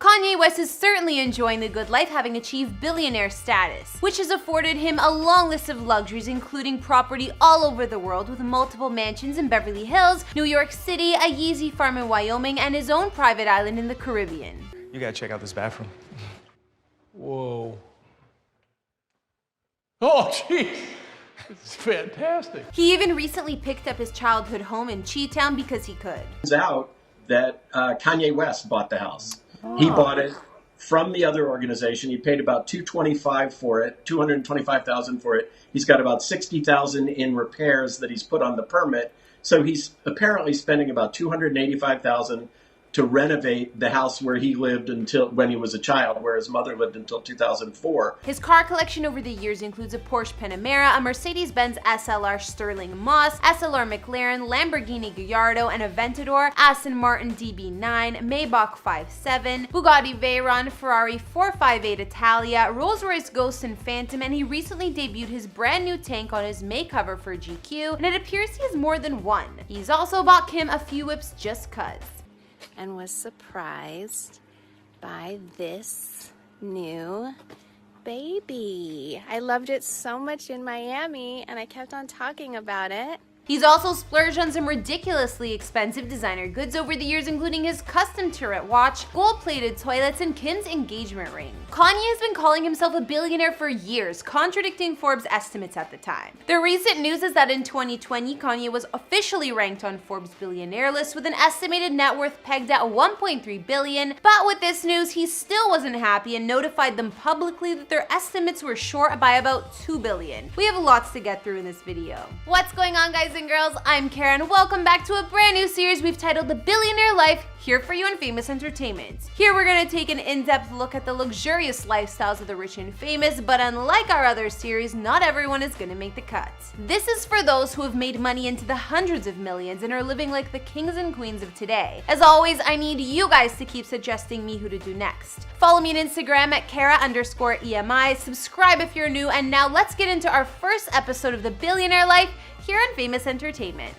Kanye West is certainly enjoying the good life, having achieved billionaire status, which has afforded him a long list of luxuries, including property all over the world with multiple mansions in Beverly Hills, New York City, a Yeezy farm in Wyoming, and his own private island in the Caribbean. You gotta check out this bathroom. Whoa. Oh, jeez. It's fantastic. He even recently picked up his childhood home in Chi-Town because he could. Turns out that Kanye West bought the house. He bought it from the other organization. He paid about $225,000 for it, $225,000 for it. He's got about $60,000 in repairs that he's put on the permit. So he's apparently spending about $285,000 to renovate the house where he lived until when he was a child, where his mother lived until 2004. His car collection over the years includes a Porsche Panamera, a Mercedes-Benz SLR Sterling Moss, SLR McLaren, Lamborghini Gallardo, an Aventador, Aston Martin DB9, Maybach 5.7, Bugatti Veyron, Ferrari 458 Italia, Rolls-Royce Ghost and Phantom, and he recently debuted his brand new tank on his May cover for GQ, and it appears he has more than one. He's also bought Kim a few whips just cuz. And was surprised by this new baby. I loved it so much in Miami and I kept on talking about it. He's also splurged on some ridiculously expensive designer goods over the years, including his custom turret watch, gold-plated toilets, and Kim's engagement ring. Kanye has been calling himself a billionaire for years, contradicting Forbes' estimates at the time. The recent news is that in 2020, Kanye was officially ranked on Forbes' billionaire list with an estimated net worth pegged at $1.3 billion, but with this news, he still wasn't happy and notified them publicly that their estimates were short by about $2 billion. We have lots to get through in this video. What's going on, guys and girls? I'm Kara. Welcome back to a brand new series we've titled The Billionaire Life, here for you in Famous Entertainment. Here we're gonna take an in-depth look at the luxurious lifestyles of the rich and famous, but unlike our other series, not everyone is gonna make the cut. This is for those who have made money into the hundreds of millions and are living like the kings and queens of today. As always, I need you guys to keep suggesting me who to do next. Follow me on Instagram at Kara_EMI, subscribe if you're new, and now let's get into our first episode of The Billionaire Life here on Famous Entertainment.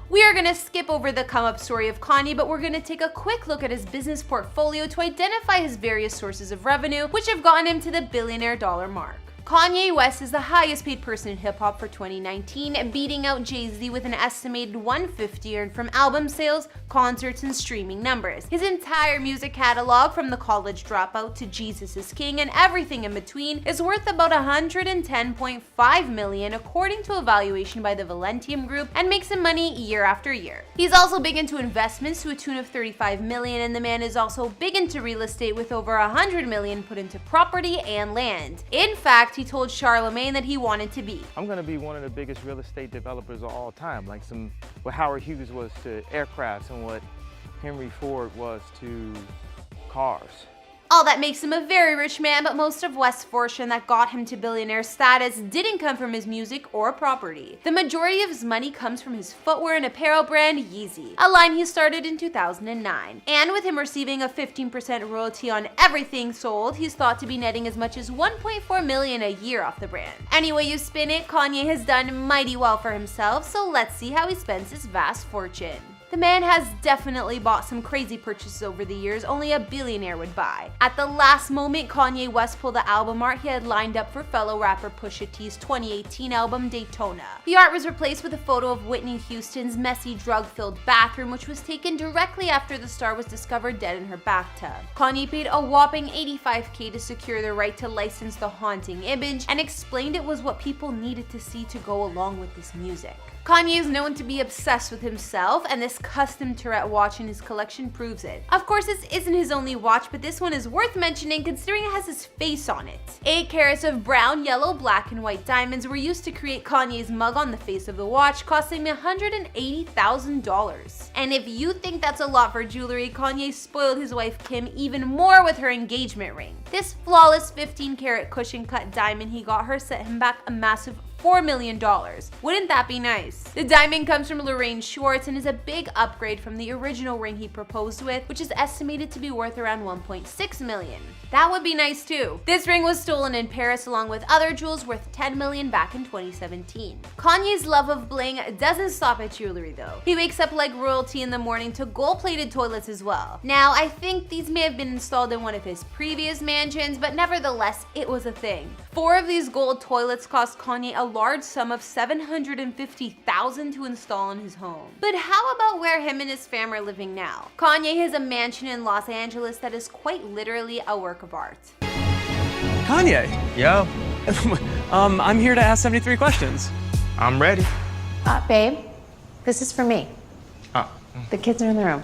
We are going to skip over the come-up story of Kanye, but we're going to take a quick look at his business portfolio to identify his various sources of revenue, which have gotten him to the billionaire dollar mark. Kanye West is the highest paid person in hip-hop for 2019, beating out Jay-Z with an estimated $150 earned from album sales, concerts, and streaming numbers. His entire music catalog, from The College Dropout to Jesus is King and everything in between, is worth about $110.5 million according to a valuation by the Valentium Group, and makes him money year after year. He's also big into investments to a tune of $35 million, and the man is also big into real estate with over $100 million put into property and land. In fact, he told Charlemagne that he wanted to be. I'm gonna be one of the biggest real estate developers of all time, like what Howard Hughes was to aircrafts and what Henry Ford was to cars. All that makes him a very rich man, but most of West's fortune that got him to billionaire status didn't come from his music or property. The majority of his money comes from his footwear and apparel brand Yeezy, a line he started in 2009. And with him receiving a 15% royalty on everything sold, he's thought to be netting as much as $1.4 million a year off the brand. Any way you spin it, Kanye has done mighty well for himself, so let's see how he spends his vast fortune. The man has definitely bought some crazy purchases over the years only a billionaire would buy. At the last moment, Kanye West pulled the album art he had lined up for fellow rapper Pusha T's 2018 album Daytona. The art was replaced with a photo of Whitney Houston's messy, drug-filled bathroom, which was taken directly after the star was discovered dead in her bathtub. Kanye paid a whopping $85K to secure the right to license the haunting image and explained it was what people needed to see to go along with this music. Kanye is known to be obsessed with himself, and this custom turret watch in his collection proves it. Of course, this isn't his only watch, but this one is worth mentioning considering it has his face on it. 8 carats of brown, yellow, black, and white diamonds were used to create Kanye's mug on the face of the watch, costing $180,000. And if you think that's a lot for jewelry, Kanye spoiled his wife Kim even more with her engagement ring. This flawless 15-carat cushion-cut diamond he got her set him back a massive $4 million. Wouldn't that be nice? The diamond comes from Lorraine Schwartz and is a big upgrade from the original ring he proposed with, which is estimated to be worth around $1.6 million. That would be nice too. This ring was stolen in Paris along with other jewels worth $10 million back in 2017. Kanye's love of bling doesn't stop at jewelry though. He wakes up like royalty in the morning to gold-plated toilets as well. Now, I think these may have been installed in one of his previous mansions, but nevertheless, it was a thing. 4 of these gold toilets cost Kanye a large sum of $750,000 to install in his home. But how about where him and his fam are living now? Kanye has a mansion in Los Angeles that is quite literally a work of art. Kanye. Yo, I'm here to ask 73 questions. I'm ready. Babe, this is for me. Oh. The kids are in the room.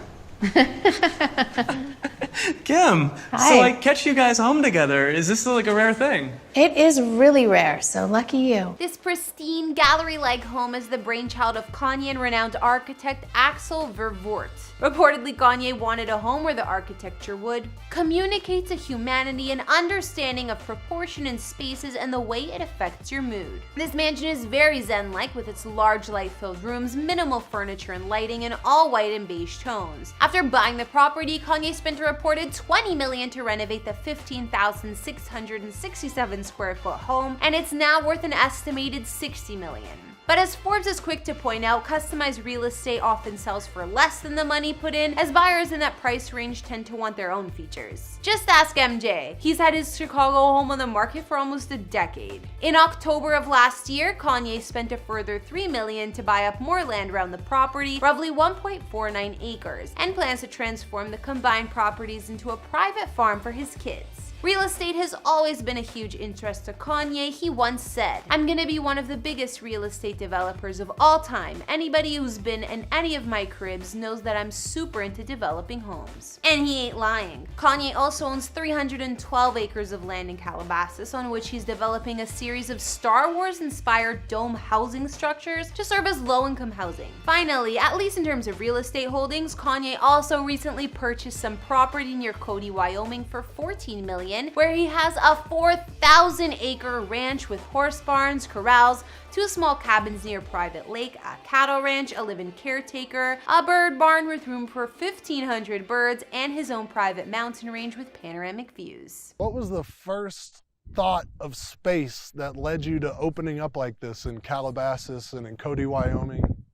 Kim, Hi. so I catch you guys home together. Is this like a rare thing? It is really rare, so lucky you. This pristine, gallery-like home is the brainchild of Kanye and renowned architect Axel Vervoort. Reportedly, Kanye wanted a home where the architecture would communicate to humanity an understanding of proportion in spaces and the way it affects your mood. This mansion is very zen-like with its large light-filled rooms, minimal furniture and lighting, and all white and beige tones. After buying the property, Kanye spent a reported $20 million to renovate the 15,667 square foot home, and it's now worth an estimated $60 million. But as Forbes is quick to point out, customized real estate often sells for less than the money put in, as buyers in that price range tend to want their own features. Just ask MJ. He's had his Chicago home on the market for almost a decade. In October of last year, Kanye spent a further $3 million to buy up more land around the property, roughly 1.49 acres, and plans to transform the combined properties into a private farm for his kids. Real estate has always been a huge interest to Kanye. He once said, "I'm gonna be one of the biggest real estate developers of all time. Anybody who's been in any of my cribs knows that I'm super into developing homes." And he ain't lying. Kanye also owns 312 acres of land in Calabasas, on which he's developing a series of Star Wars-inspired dome housing structures to serve as low-income housing. Finally, at least in terms of real estate holdings, Kanye also recently purchased some property near Cody, Wyoming for $14 million, where he has a 4,000-acre ranch with horse barns, corrals, 2 small cabins near a private lake, a cattle ranch, a live-in caretaker, a bird barn with room for 1,500 birds, and his own private mountain range with panoramic views. What was the first thought of space that led you to opening up like this in Calabasas and in Cody, Wyoming?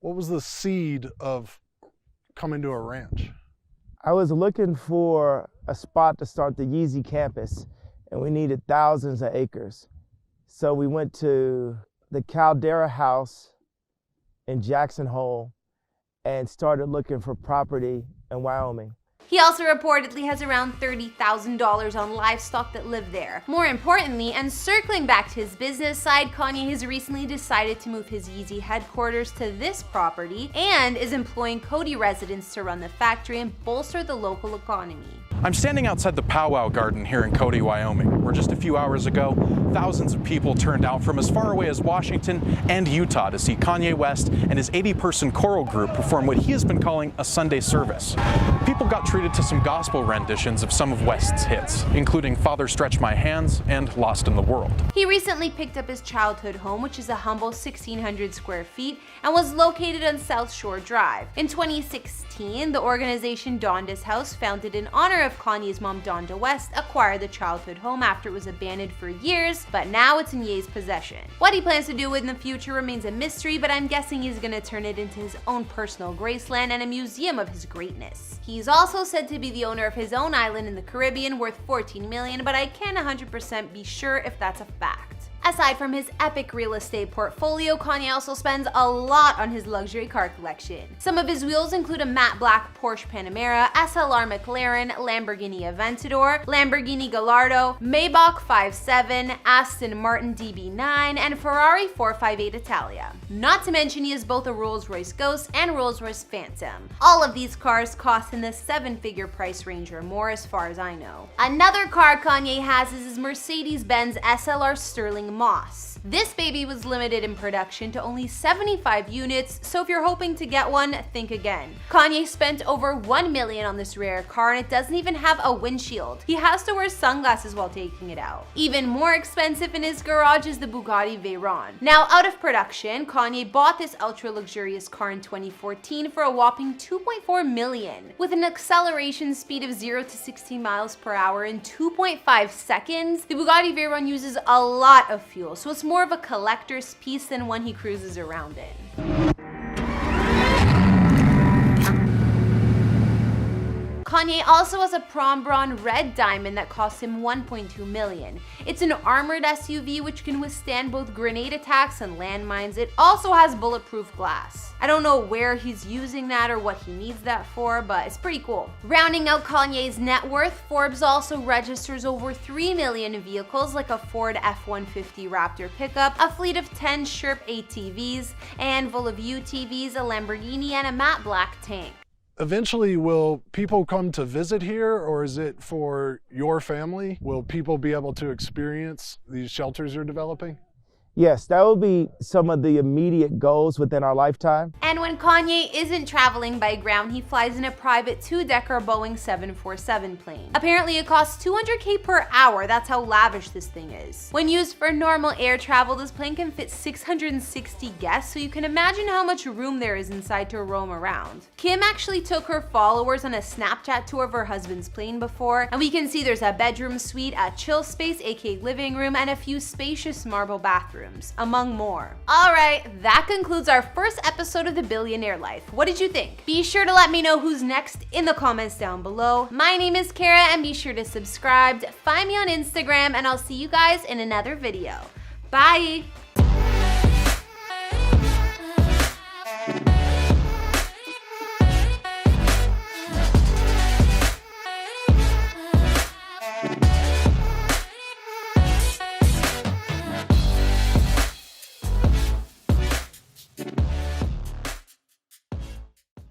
What was the seed of coming to a ranch? I was looking for a spot to start the Yeezy campus, and we needed thousands of acres. So we went to the Caldera House in Jackson Hole and started looking for property in Wyoming. He also reportedly has around $30,000 on livestock that live there. More importantly, and circling back to his business side, Kanye has recently decided to move his Yeezy headquarters to this property and is employing Cody residents to run the factory and bolster the local economy. I'm standing outside the Powwow Garden here in Cody, Wyoming, where just a few hours ago, thousands of people turned out from as far away as Washington and Utah to see Kanye West and his 80-person choral group perform what he has been calling a Sunday service. People got treated to some gospel renditions of some of West's hits, including Father Stretch My Hands and Lost in the World. He recently picked up his childhood home, which is a humble 1,600 square feet and was located on South Shore Drive. In 2016, the organization Donda's House, founded in honor of Kanye's mom Donda West, acquired the childhood home after it was abandoned for years, but now it's in Ye's possession. What he plans to do in the future remains a mystery, but I'm guessing he's gonna turn it into his own personal Graceland and a museum of his greatness. He's also said to be the owner of his own island in the Caribbean worth $14 million, but I can't 100% be sure if that's a fact. Aside from his epic real estate portfolio, Kanye also spends a lot on his luxury car collection. Some of his wheels include a matte black Porsche Panamera, SLR McLaren, Lamborghini Aventador, Lamborghini Gallardo, Maybach 5.7, Aston Martin DB9, and Ferrari 458 Italia. Not to mention he has both a Rolls-Royce Ghost and Rolls-Royce Phantom. All of these cars cost in the 7-figure price range or more as far as I know. Another car Kanye has is his Mercedes-Benz SLR Sterling moss. This baby was limited in production to only 75 units, so if you're hoping to get one, think again. Kanye spent over $1 million on this rare car and it doesn't even have a windshield. He has to wear sunglasses while taking it out. Even more expensive in his garage is the Bugatti Veyron. Now out of production, Kanye bought this ultra luxurious car in 2014 for a whopping $2.4 million. With an acceleration speed of 0 to 60 miles per hour in 2.5 seconds, the Bugatti Veyron uses a lot of fuel, so it's more of a collector's piece than one he cruises around in. Kanye also has a prom brawn red diamond that cost him $1.2 million. It's an armored SUV which can withstand both grenade attacks and landmines. It also has bulletproof glass. I don't know where he's using that or what he needs that for, but it's pretty cool. Rounding out Kanye's net worth, Forbes also registers over 3 million vehicles like a Ford F-150 Raptor pickup, a fleet of 10 Sherp ATVs, a handful of UTVs, a Lamborghini, and a matte black tank. Eventually, will people come to visit here, or is it for your family? Will people be able to experience these shelters you're developing? Yes, that will be some of the immediate goals within our lifetime. And when Kanye isn't traveling by ground, he flies in a private 2-decker Boeing 747 plane. Apparently it costs $200K per hour, that's how lavish this thing is. When used for normal air travel, this plane can fit 660 guests, so you can imagine how much room there is inside to roam around. Kim actually took her followers on a Snapchat tour of her husband's plane before, and we can see there's a bedroom suite, a chill space, aka living room, and a few spacious marble bathrooms, among more. Alright, that concludes our first episode of The Billionaire Life. What did you think? Be sure to let me know who's next in the comments down below. My name is Kara, and be sure to subscribe, find me on Instagram, and I'll see you guys in another video. Bye!